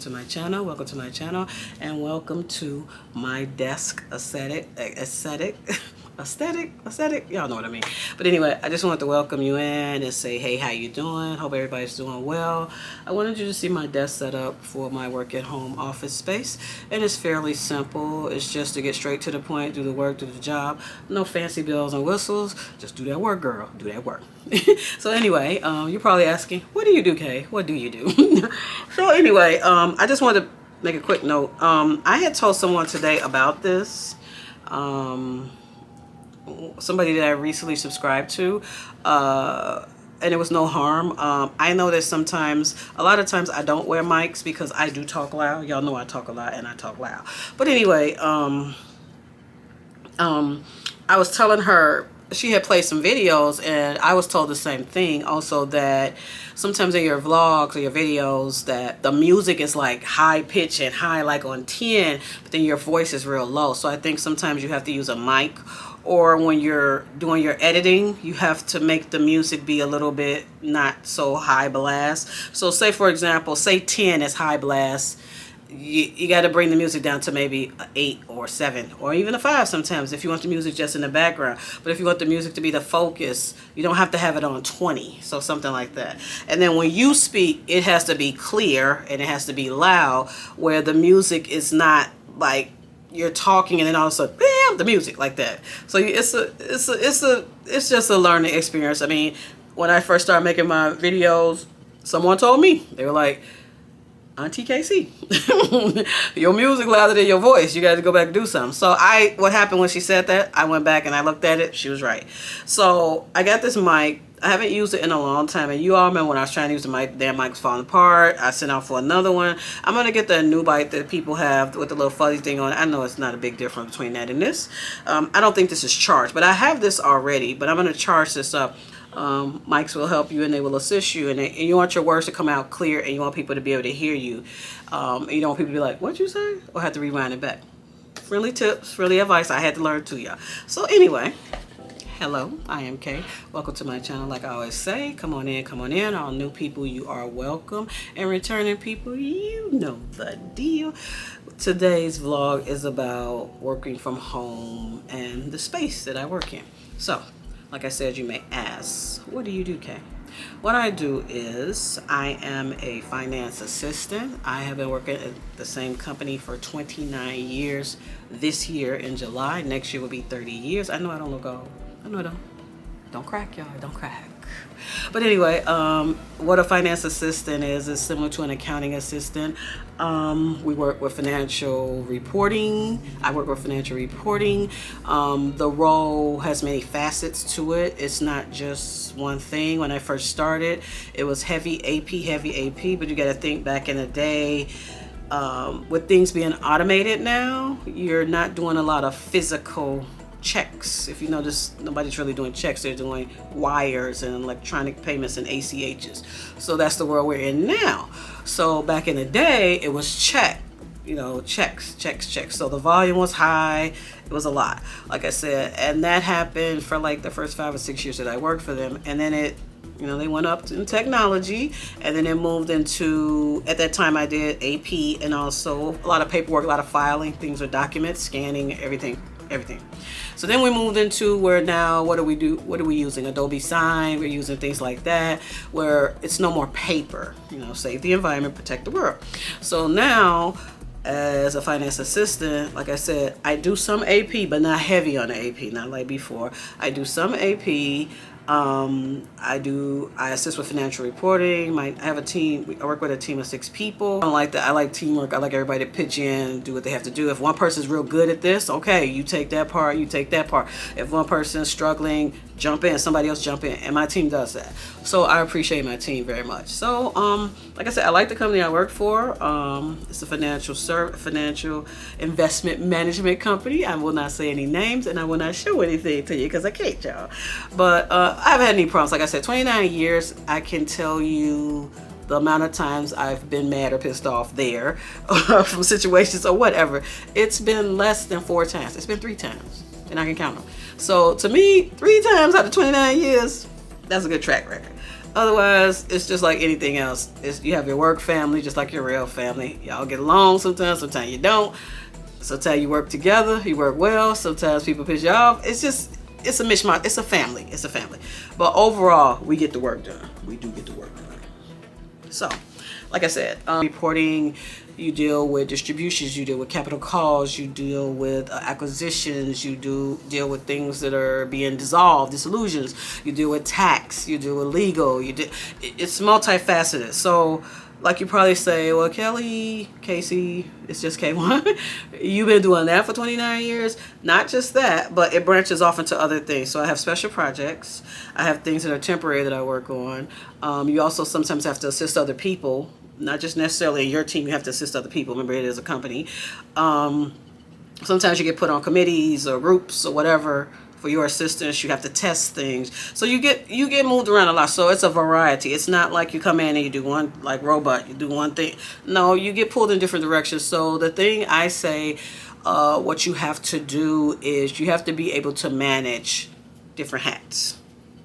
to my channel, and welcome to my desk aesthetic. Y'all know what I mean. But anyway, I just wanted to welcome you in and say, hey, how you doing? Hope everybody's doing well. I wanted you to see my desk set up for my work at home office space, and it's fairly simple. It's just to get straight to the point, do the work, do the job. No fancy bells and whistles. Just do that work, girl. Do that work. So anyway, you're probably asking, what do you do, Kay? What do you do? So anyway, I just wanted to make a quick note. I had told someone today about this. Somebody that I recently subscribed to, and it was no harm. I know that a lot of times I don't wear mics because I do talk loud. Y'all know I talk a lot and I talk loud. But anyway, I was telling her, she had played some videos, and I was told the same thing also, that sometimes in your vlogs or your videos that the music is like high pitch and high like on 10, but then your voice is real low. So I think sometimes you have to use a mic, or when you're doing your editing, you have to make the music be a little bit not so high blast. So say, for example, say 10 is high blast. You got to bring the music down to maybe an 8 or 7 or even a 5 sometimes if you want the music just in the background. But if you want the music to be the focus, you don't have to have it on 20. So something like that. And then when you speak, it has to be clear and it has to be loud, where the music is not like you're talking and then all of a sudden, bam, the music like that. So it's just a learning experience. I mean, when I first started making my videos, someone told me, they were like, Auntie KC, your music louder than your voice. You got to go back and do something. So what happened when she said that, I went back and I looked at it. She was right. So I got this mic. I haven't used it in a long time. And you all remember when I was trying to use the mic, damn mic's falling apart. I sent out for another one. I'm going to get the new mic that people have with the little fuzzy thing on it. I know it's not a big difference between that and this. I don't think this is charged, but I have this already. But I'm going to charge this up. Mics will help you and they will assist you, and you want your words to come out clear, and you want people to be able to hear you. And you don't want people to be like, what'd you say? Or have to rewind it back. Friendly tips, friendly advice I had to learn too, y'all. So anyway, hello, I am Kay. Welcome to my channel. Like I always say, come on in. All new people, you are welcome. And returning people, you know the deal. Today's vlog is about working from home and the space that I work in. So, like I said, you may ask, what do you do, Kay? What I do is I am a finance assistant. I have been working at the same company for 29 years. This year in July, next year will be 30 years. I know I don't look old. I know I don't. Don't crack, y'all. Don't crack. But anyway, what a finance assistant is similar to an accounting assistant. We work with financial reporting. I work with financial reporting. The role has many facets to it. It's not just one thing. When I first started, it was heavy AP, but you got to think back in the day, with things being automated now, you're not doing a lot of physical checks. If you notice, nobody's really doing checks. They're doing wires and electronic payments and ACHs. So that's the world we're in now. So back in the day, it was checks. So the volume was high. It was a lot, like I said, and that happened for like the first 5 or 6 years that I worked for them. And then they went up in technology, and then it moved into, at that time I did AP, and also a lot of paperwork, a lot of filing, things with documents, scanning, everything. So then we moved into where now, what do we do? What are we using? Adobe Sign. We're using things like that, where it's no more paper. Save the environment, protect the world. So now, as a finance assistant, like I said, I do some AP, but not heavy on the AP, not like before. I do some AP. I assist with financial reporting. I have a team. I work with a team of 6 people. I don't like that. I like teamwork. I like everybody to pitch in, do what they have to do. If one person's real good at this, okay, you take that part, you take that part. If one person's struggling, jump in, somebody else jump in, and my team does that. So I appreciate my team very much. So like I said, I like the company I work for. It's a financial investment management company. I will not say any names, and I will not show anything to you because I can't, y'all. But I haven't had any problems. Like I said, 29 years, I can tell you the amount of times I've been mad or pissed off there from situations or whatever. It's been less than 4 times. It's been 3 times, and I can count them. So to me, 3 times out of 29 years, That's a good track record. Otherwise, it's just like anything else. You have your work family, just like your real family. Y'all get along sometimes you don't. Sometimes you work together, you work well. Sometimes people piss you off. It's a mishmash. It's a family. But overall, we get the work done. We do get the work done. So, like I said, reporting, you deal with distributions, you deal with capital calls, you deal with acquisitions, you deal with things that are being dissolved, dissolutions, you deal with tax, you deal with legal, it's multifaceted. So, like you probably say, well, Casey, it's just K1. You've been doing that for 29 years. Not just that, but it branches off into other things. So I have special projects. I have things that are temporary that I work on. You also sometimes have to assist other people, not just necessarily in your team. You have to assist other people. Remember, it is a company. Sometimes you get put on committees or groups or whatever. For your assistance, you have to test things, so you get moved around a lot. So it's a variety. It's not like you come in and you do one, like robot, you do one thing. No, you get pulled in different directions. So the thing I say, what you have to do is you have to be able to manage different hats,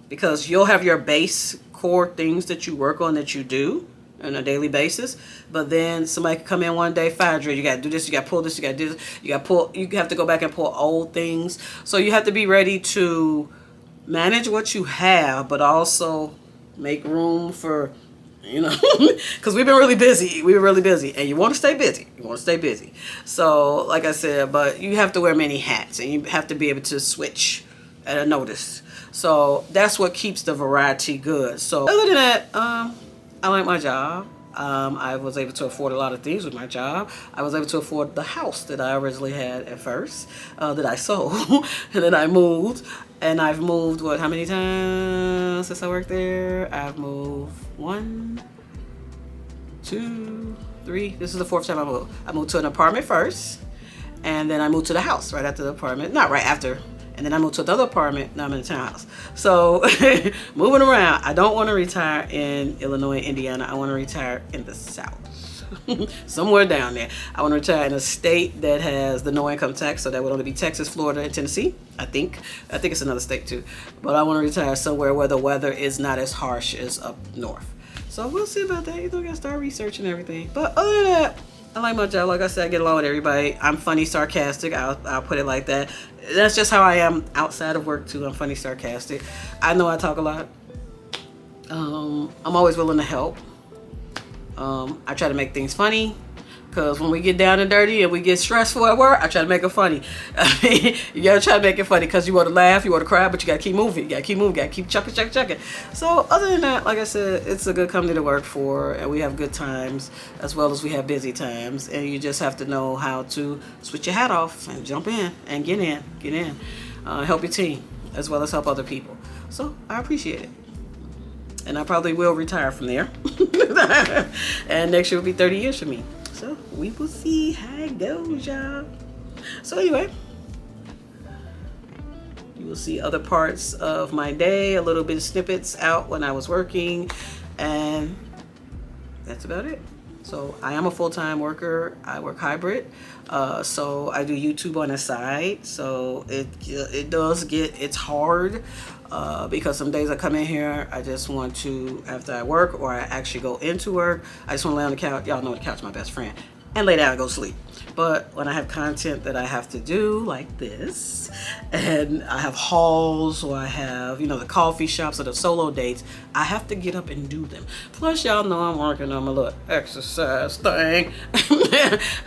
because you'll have your base core things that you work on, that you do on a daily basis, but then somebody could come in one day, fire drill, you got to do this, you got to pull this, you got to do this, you have to go back and pull old things. So you have to be ready to manage what you have, but also make room for, because we've been really busy. And you want to stay busy. So like I said, but you have to wear many hats, and you have to be able to switch at a notice. So that's what keeps the variety good. So other than that, I like my job. I was able to afford a lot of things with my job. I was able to afford the house that I originally had at first, that I sold, and then I moved. And I've moved, how many times since I worked there? I've moved 1, 2, 3. This is the 4th time I moved. I moved to an apartment first, and then I moved to the house right after the apartment. Not right after. And then I moved to another apartment. Now I'm in a townhouse. So moving around. I don't want to retire in Illinois, Indiana. I want to retire in the South. Somewhere down there. I want to retire in a state that has the no income tax. So that would only be Texas, Florida, and Tennessee. I think it's another state too. But I want to retire somewhere where the weather is not as harsh as up north. So we'll see about that. You know, I gotta start researching everything. But other than that, I like my job. Like I said, I get along with everybody. I'm funny, sarcastic. I'll put it like that. That's just how I am outside of work too. I'm funny, sarcastic. I know I talk a lot. I'm always willing to help. I try to make things funny, because when we get down and dirty and we get stressful at work, I try to make it funny. You gotta try to make it funny, because you want to laugh, you want to cry, but you gotta keep moving. You gotta keep chucking. So other than that, like I said, it's a good company to work for, and we have good times as well as we have busy times. And you just have to know how to switch your hat off and jump in and get in. Help your team as well as help other people. So I appreciate it. And I probably will retire from there. And next year will be 30 years for me. So we will see how it goes, y'all. So anyway, you will see other parts of my day, a little bit of snippets out when I was working, and that's about it. So I am a full-time worker. I work hybrid. So I do YouTube on the side. So it's hard, because some days I come in here, I just want to, after I work or I actually go into work, I just want to lay on the couch. Y'all know the couch is my best friend. And lay down and go to sleep. But when I have content that I have to do, like this, and I have hauls, or I have, the coffee shops or the solo dates, I have to get up and do them. Plus, y'all know I'm working on my little exercise thing.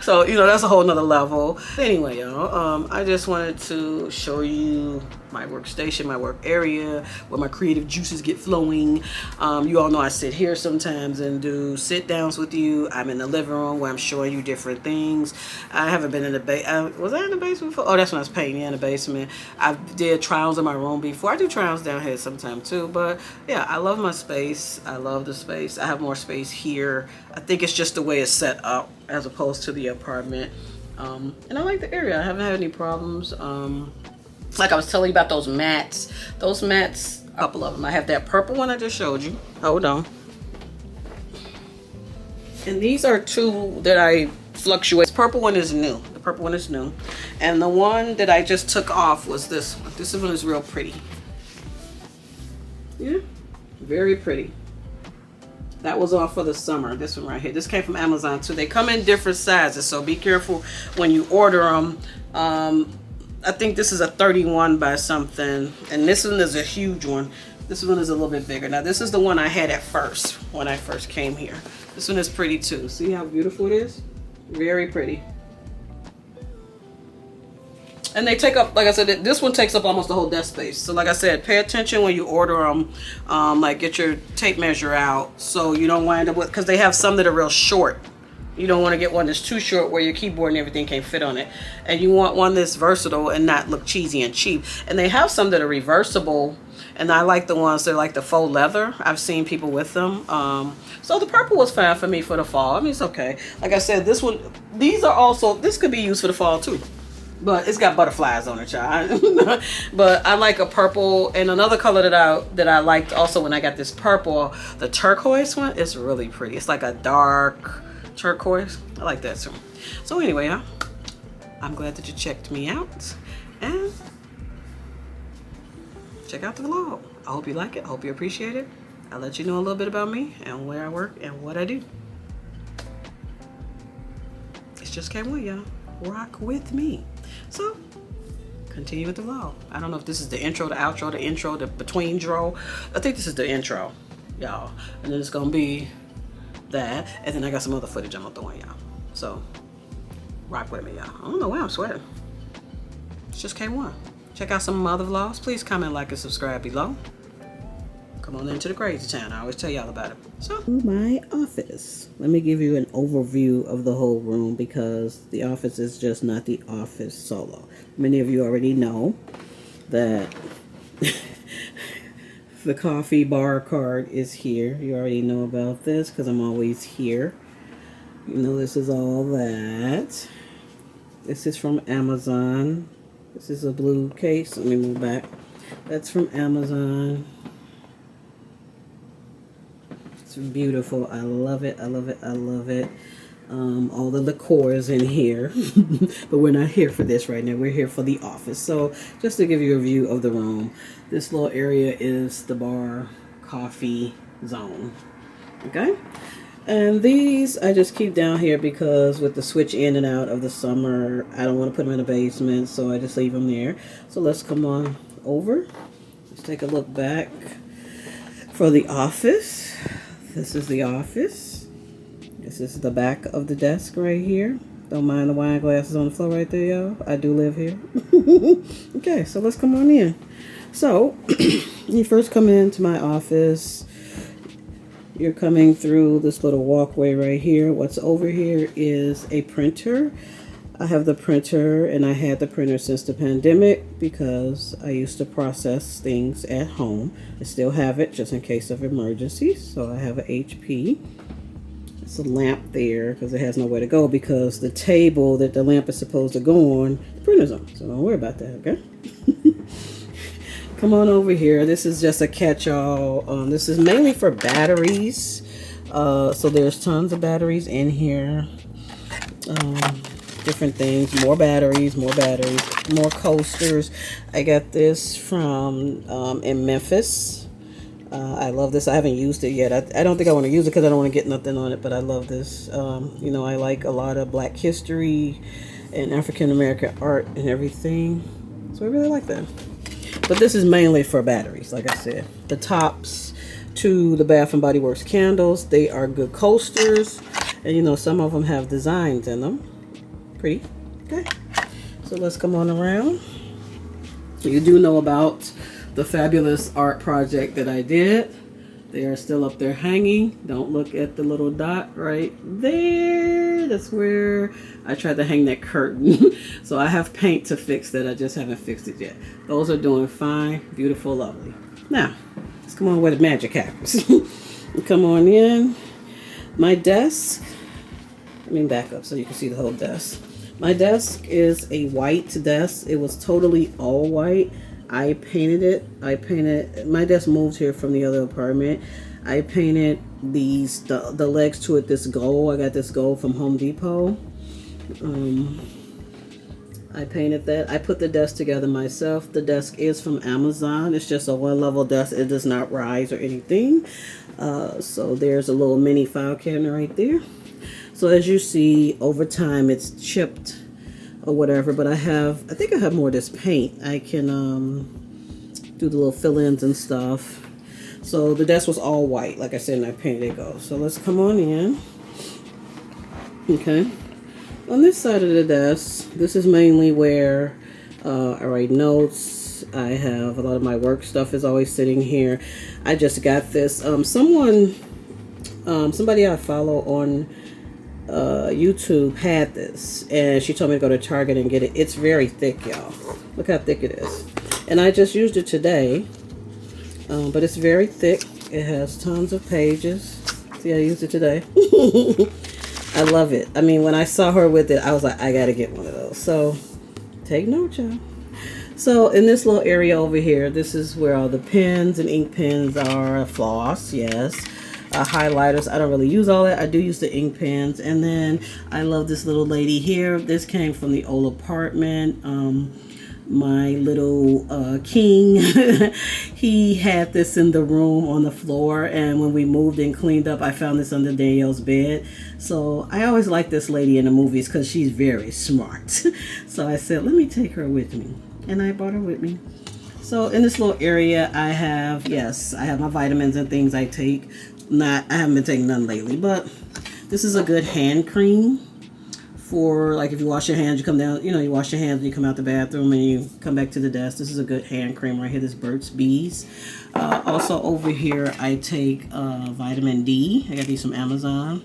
So, that's a whole nother level. Anyway, y'all, I just wanted to show you my workstation, my work area, where my creative juices get flowing. You all know I sit here sometimes and do sit downs with you. I'm in the living room where I'm showing you different things. I haven't been in the basement. Was I in the basement before? Oh, that's when I was painting in the basement. I did trials in my room before. I do trials down here sometimes too. But yeah, I love my space. I love the space. I have more space here. I think it's just the way it's set up as opposed to the apartment. And I like the area. I haven't had any problems. Like I was telling you about those mats. Those mats, a couple of them. I have that purple one I just showed you. Hold on. And these are two that I fluctuate. This purple one is new. The purple one is new. And the one that I just took off was this one. This one is real pretty. Yeah. Very pretty. That was all for the summer. This one right here. This came from Amazon too. They come in different sizes, so be careful when you order them. I think this is a 31 by something, and this one is a huge one. This one is a little bit bigger. Now this is the one I had at first when I first came here. This one is pretty too. See how beautiful it is? Very pretty. And they take up, like I said, this one takes up almost the whole desk space. So like I said, pay attention when you order them. Like get your tape measure out so you don't wind up with, because they have some that are real short. You don't want to get one that's too short where your keyboard and everything can't fit on it. And you want one that's versatile and not look cheesy and cheap. And they have some that are reversible. And I like the ones that are like the faux leather. I've seen people with them. So the purple was fine for me for the fall. I mean, it's okay. Like I said, this one, these are also, this could be used for the fall too. But it's got butterflies on it, child. But I like a purple, and another color that I liked also when I got this purple, the turquoise one, is really pretty. It's like a dark turquoise. I like that too. So anyway, y'all, I'm glad that you checked me out, and check out the vlog. I hope you like it. I hope you appreciate it. I'll let you know a little bit about me and where I work and what I do. It's just K1, y'all. Rock with me. So continue with the vlog. I don't know if this is the intro, the outro, the intro, the between draw. I think this is the intro, y'all. And then it's gonna be that. And then I got some other footage I'm gonna throw in y'all. So rock with me, y'all. I don't know why I'm sweating. It's just K1. Check out some of my other vlogs. Please comment, like, and subscribe below. Come on into the crazy town. I always tell y'all about it. So, my office. Let me give you an overview of the whole room because the office is just not the office solo. Many of you already know that the coffee bar card is here. You already know about this because I'm always here. You know, this is all that. This is from Amazon. This is a blue case. Let me move back. That's from Amazon. It's beautiful. I love it. I love it. I love it. All the liqueur is in here. But we're not here for this right now. We're here for the office. So just to give you a view of the room, this little area is the bar coffee zone. Okay? And these I just keep down here because with the switch in and out of the summer, I don't want to put them in the basement, so I just leave them there. So let's come on over. Let's take a look back for the office. This is the office. This is the back of the desk right here. Don't mind the wine glasses on the floor right there, y'all. I do live here. Okay, so let's come on in. So, you first come into my office. You're coming through this little walkway right here. What's over here is a printer. I have the printer, and I had the printer since the pandemic because I used to process things at home. I still have it just in case of emergencies. So I have an HP. It's a lamp there because it has nowhere to go because the table that the lamp is supposed to go on, the printer's on. So don't worry about that, okay? Come on over here. This is just a catch-all. This is mainly for batteries. So there's tons of batteries in here. Different things. More batteries, more coasters. I got this from in Memphis. I love this. I haven't used it yet. I don't think I want to use it because I don't want to get nothing on it, but I love this. You know, I like a lot of Black history and African American art and everything. So I really like that. But this is mainly for batteries, like I said. The tops to the Bath and Body Works candles, they are good coasters. And you know, some of them have designs in them. Pretty. Okay. So let's come on around. You do know about the fabulous art project that I did. They are still up there hanging. Don't look at the little dot right there. That's where I tried to hang that curtain. So I have paint to fix that. I just haven't fixed it yet. Those are doing fine, beautiful, lovely. Now, let's come on where the magic happens. Come on in. My desk. Let me back up so you can see the whole desk. My desk is a white desk. It was totally all white. I painted it. My desk moved here from the other apartment. I painted the legs to it this gold. I got this gold from Home Depot. I painted that. I put the desk together myself. The desk is from Amazon. It's just a one-level desk. It does not rise or anything. So there's a little mini file cabinet right there. So as you see, over time it's chipped or whatever. But I think I have more of this paint. I can do the little fill-ins and stuff. So the desk was all white, like I said, and I painted it gold. So let's come on in. Okay. On this side of the desk, this is mainly where I write notes. I have a lot of my work stuff is always sitting here. I just got this. Somebody I follow on YouTube had this, and she told me to go to Target and get it. It's very thick, y'all. Look how thick it is. And I just used it today, but it's very thick. It has tons of pages. See, I used it today. I love it. I mean, when I saw her with it, I was like, I gotta get one of those. So, take note, y'all. So, in this little area over here, this is where all the pens and ink pens are. Floss, yes. Highlighters. I don't really use all that. I do use the ink pens. And then, I love this little lady here. This came from the old apartment. My little king, he had this in the room on the floor, and when we moved and cleaned up, I found this under Danielle's bed. So I always like this lady in the movies because she's very smart. So I said, let me take her with me, and I brought her with me. So in this little area, I have my vitamins and things I take. I haven't been taking none lately, but this is a good hand cream. For like if you wash your hands, you come down, you wash your hands when you come out the bathroom and you come back to the desk. This is a good hand cream right here. This Burt's Bees. Also over here, I take vitamin D. I got these from Amazon.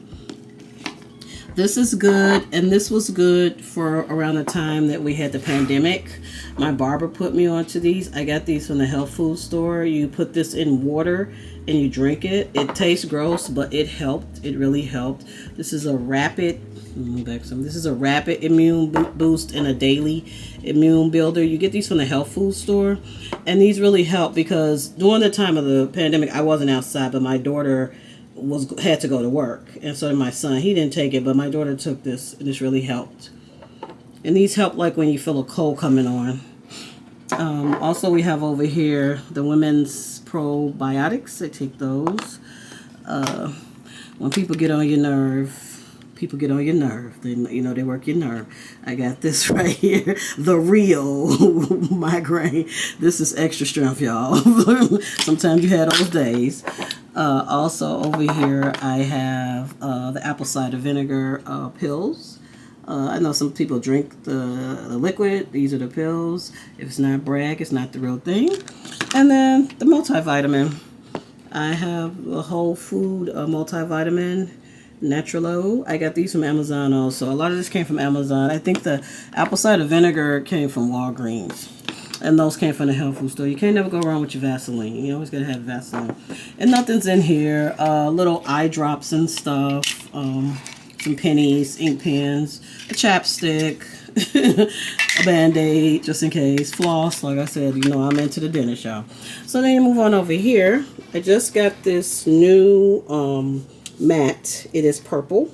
This is good, and this was good for around the time that we had the pandemic. My barber put me onto these. I got these from the health food store. You put this in water and you drink it. It tastes gross, but it helped. It really helped. This is a rapid This is a rapid immune boost and a daily immune builder. You get these from the health food store, and these really help because during the time of the pandemic, I wasn't outside, but my daughter had to go to work, and so did my son. He didn't take it, but my daughter took this, and this really helped. And these help like when you feel a cold coming on. Also, we have over here the women's probiotics. I take those. When people get on your nerve. Then they work your nerve. I got this right here, the real migraine. This is extra strength, y'all. Sometimes you had those days. Also over here, I have the apple cider vinegar pills. I know some people drink the liquid. These are the pills. If it's not brag, it's not the real thing. And then the multivitamin. I have a whole food multivitamin. Naturalo. I got these from Amazon also. A lot of this came from Amazon. I think the apple cider vinegar came from Walgreens. And those came from the health food store. You can't never go wrong with your Vaseline. You always gotta have Vaseline. And nothing's in here. Little eye drops and stuff. Some pennies, ink pens, a chapstick, a Band-Aid, just in case. Floss, like I said, I'm into the dentist, y'all. So then you move on over here. I just got this new mat. It is purple.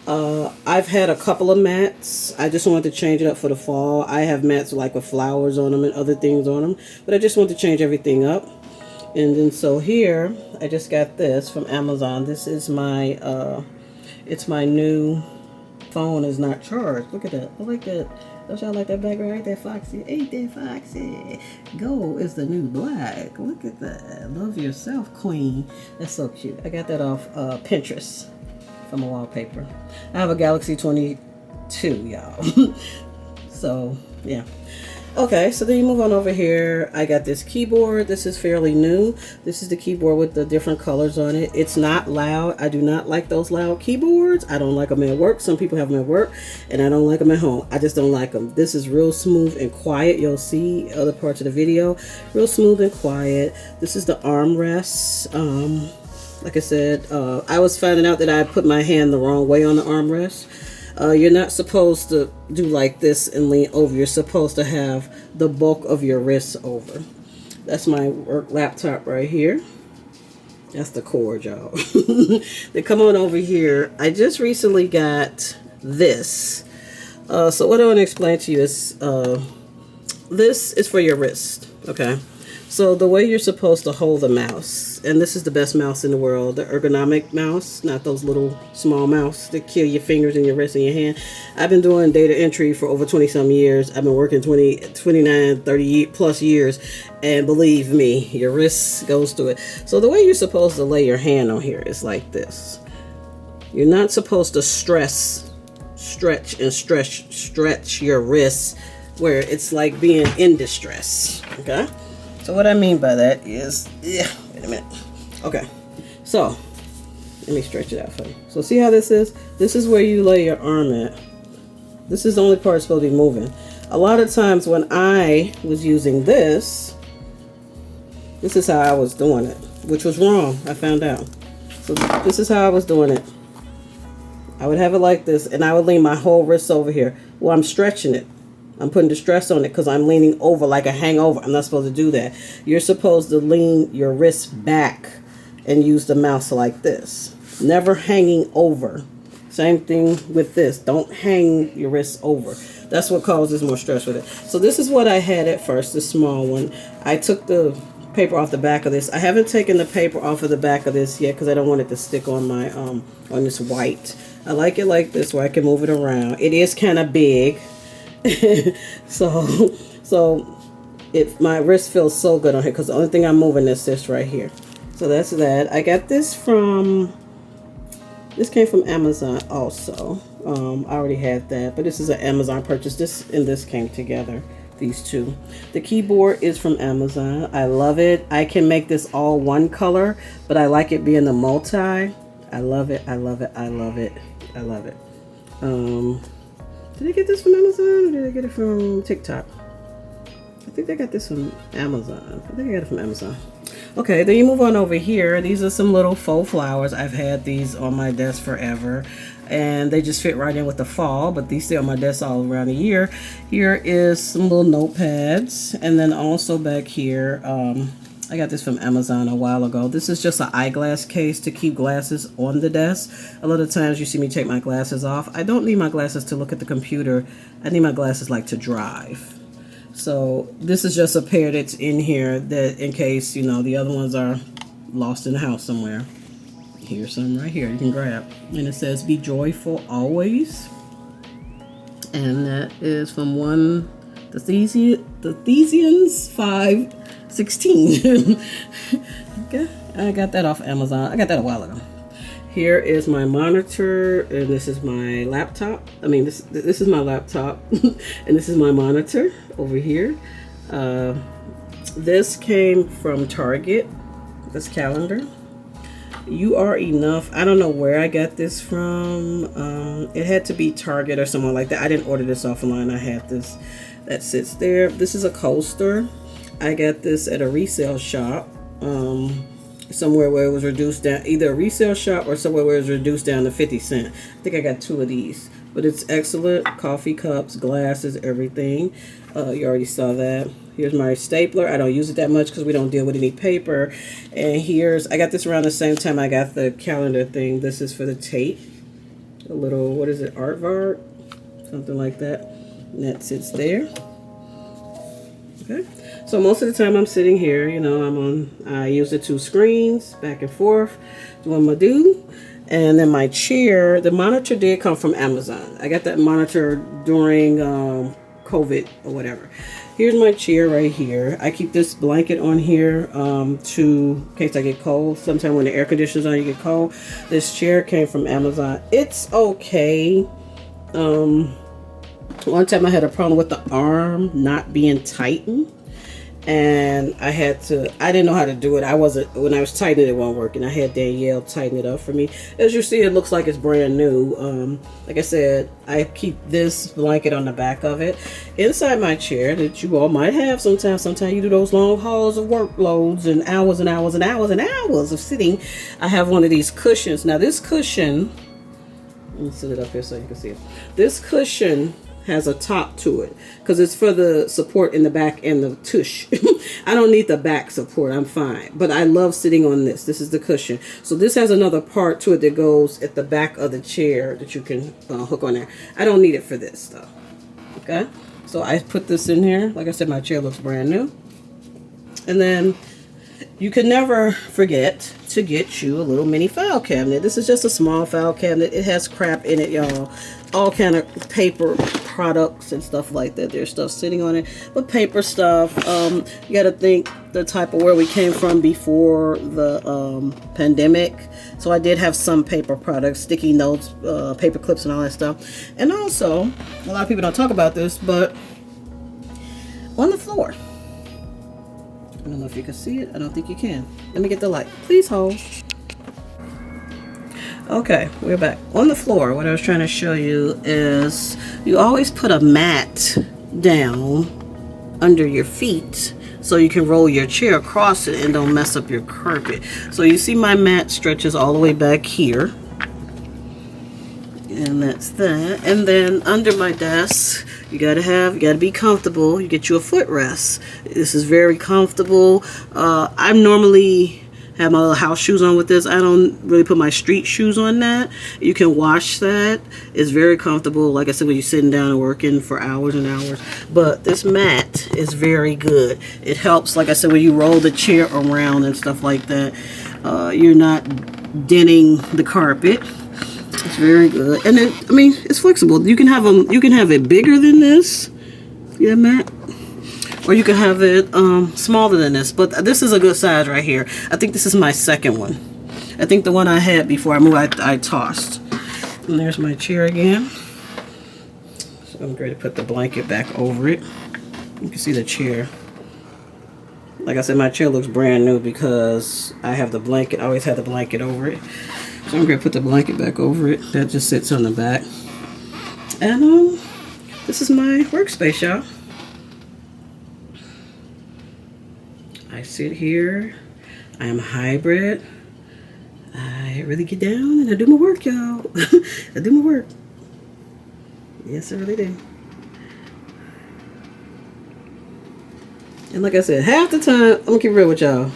I've had a couple of mats. I just wanted to change it up for the fall. I have mats like with flowers on them and other things on them, but I just want to change everything up. And then so here I just got this from Amazon. This is my it's my new phone is not charged. Look at that. I like that. Don't y'all like that background right there, Foxy? Ain't that Foxy? Gold is the new black. Look at that. Love yourself, queen. That's so cute. I got that off Pinterest from a wallpaper. I have a Galaxy 22, y'all. So, yeah. Okay, so then you move on over here. I got this keyboard. This is fairly new. This is the keyboard with the different colors on it. It's not loud. I do not like those loud keyboards. I don't like them at work. Some people have them at work, and I don't like them at home. I just don't like them. This is real smooth and quiet. You'll see other parts of the video. Real smooth and quiet. This is the armrest. Like I said, I was finding out that I put my hand the wrong way on the armrest. You're not supposed to do like this and lean over. You're supposed to have the bulk of your wrists over. That's my work laptop right here. That's the cord, y'all. Then come on over here. I just recently got this. So what I want to explain to you is this is for your wrist, okay? So the way you're supposed to hold the mouse, and this is the best mouse in the world, the ergonomic mouse, not those little small mouse that kill your fingers and your wrist and your hand. I've been doing data entry for over 20 some years. I've been working 29, 30 plus years, and believe me, your wrist goes through it. So the way you're supposed to lay your hand on here is like this. You're not supposed to stretch your wrists where it's like being in distress, okay? So what I mean by that is, wait a minute. Okay, so let me stretch it out for you. So see how this is? This is where you lay your arm at. This is the only part supposed to be moving. A lot of times when I was using this is how I was doing it, which was wrong, I found out. So this is how I was doing it. I would have it like this, and I would lean my whole wrist over here. Well, I'm stretching it. I'm putting the stress on it because I'm leaning over like a hangover. I'm not supposed to do that. You're supposed to lean your wrist back and use the mouse like this. Never hanging over. Same thing with this. Don't hang your wrist over. That's what causes more stress with it. So this is what I had at first, the small one. I took the paper off the back of this. I haven't taken the paper off of the back of this yet because I don't want it to stick on my on this white. I like it like this where I can move it around. It is kind of big. so my wrist feels so good on here because the only thing I'm moving is this right here. So that's that. I got this came from Amazon also. I already had that, but this is an Amazon purchase. This and this came together, these two. The keyboard is from Amazon. I love it. I can make this all one color, but I like it being the multi. I love it. I love it. I love it. I love it. Did I get this from Amazon or did I get it from TikTok? I think I got this from Amazon. I think I got it from Amazon. Okay, then you move on over here. These are some little faux flowers. I've had these on my desk forever, and they just fit right in with the fall, but these stay on my desk all around the year. Here is some little notepads, and then also back here, I got this from Amazon a while ago. This is just an eyeglass case to keep glasses on the desk. A lot of times you see me take my glasses off. I don't need my glasses to look at the computer. I need my glasses like to drive. So this is just a pair that's in here that in case, you know, the other ones are lost in the house somewhere. Here's some right here you can grab. And it says, be joyful always. And that is from the Thesians 5:16. Okay, I got that off Amazon. I got that a while ago. Here is my monitor, and this is my laptop. I mean, this is my laptop, and this is my monitor over here. This came from Target. This calendar. You Are Enough. I don't know where I got this from. It had to be Target or someone like that. I didn't order this offline. I had this that sits there. This is a coaster. I got this at a resale shop. Somewhere where it was reduced down, either a resale shop or somewhere where it was reduced down to 50 cents. I think I got two of these, but it's excellent. Coffee cups, glasses, everything. You already saw that. Here's my stapler. I don't use it that much because we don't deal with any paper. And I got this around the same time I got the calendar thing. This is for the tape. A little, what is it, aardvark? Something like that. And that sits there. Okay. So most of the time I'm sitting here, you know, I use the two screens back and forth doing my do. And then my chair, the monitor did come from Amazon. I got that monitor during COVID or whatever. Here's my chair right here. I keep this blanket on here in case I get cold. Sometimes when the air conditioner's on, you get cold. This chair came from Amazon. It's okay. One time I had a problem with the arm not being tightened. And I didn't know how to do it. When I was tightening it wasn't working. I had Danielle tighten it up for me. As you see, it looks like it's brand new. Like I said, I keep this blanket on the back of it. Inside my chair that you all might have sometimes. Sometimes you do those long hauls of workloads and hours and hours and hours and hours of sitting. I have one of these cushions. Now this cushion, let me sit it up here so you can see it. This cushion has a top to it because it's for the support in the back and the tush. I don't need the back support. I'm fine. But I love sitting on this. This is the cushion. So this has another part to it that goes at the back of the chair that you can hook on there. I don't need it for this stuff. Okay? So I put this in here. Like I said, my chair looks brand new. And then you can never forget to get you a little mini file cabinet. This is just a small file cabinet. It has crap in it, y'all. All kind of paper products and stuff like that. There's stuff sitting on it, but paper stuff. You got to think the type of where we came from before the pandemic. So I did have some paper products, sticky notes, paper clips, and all that stuff. And also, a lot of people don't talk about this, but on the floor. I don't know if you can see it. I don't think you can. Let me get the light. Please hold. Okay, we're back. On the floor, what I was trying to show you is you always put a mat down under your feet so you can roll your chair across it and don't mess up your carpet. So you see my mat stretches all the way back here. And that's that. And then under my desk, you gotta be comfortable. You get you a footrest. This is very comfortable. I normally have my little house shoes on with this. I don't really put my street shoes on that. You can wash that. It's very comfortable. Like I said, when you're sitting down and working for hours and hours. But this mat is very good. It helps, like I said, when you roll the chair around and stuff like that. You're not denting the carpet. It's very good, and I mean, it's flexible. You can have them. You can have it bigger than this, yeah, Matt, or you can have it smaller than this. But this is a good size right here. I think this is my second one. I think the one I had before I moved, I tossed. And there's my chair again. So I'm ready to put the blanket back over it. You can see the chair. Like I said, my chair looks brand new because I have the blanket. I always had the blanket over it. So I'm going to put the blanket back over it. That just sits on the back. And this is my workspace, y'all. I sit here. I am hybrid. I really get down and I do my work, y'all. I do my work. Yes, I really do. And like I said, half the time, I'm going to keep real with y'all.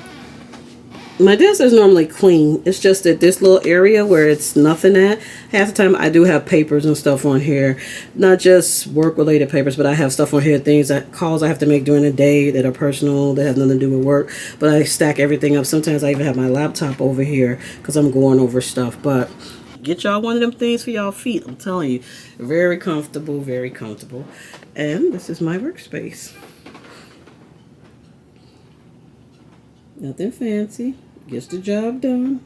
My desk is normally clean. It's just that this little area where it's nothing at, half the time I do have papers and stuff on here. Not just work-related papers, but I have stuff on here, calls I have to make during the day that are personal, that have nothing to do with work. But I stack everything up. Sometimes I even have my laptop over here because I'm going over stuff. But get y'all one of them things for y'all feet. I'm telling you, very comfortable, very comfortable. And this is my workspace. Nothing fancy. Gets the job done.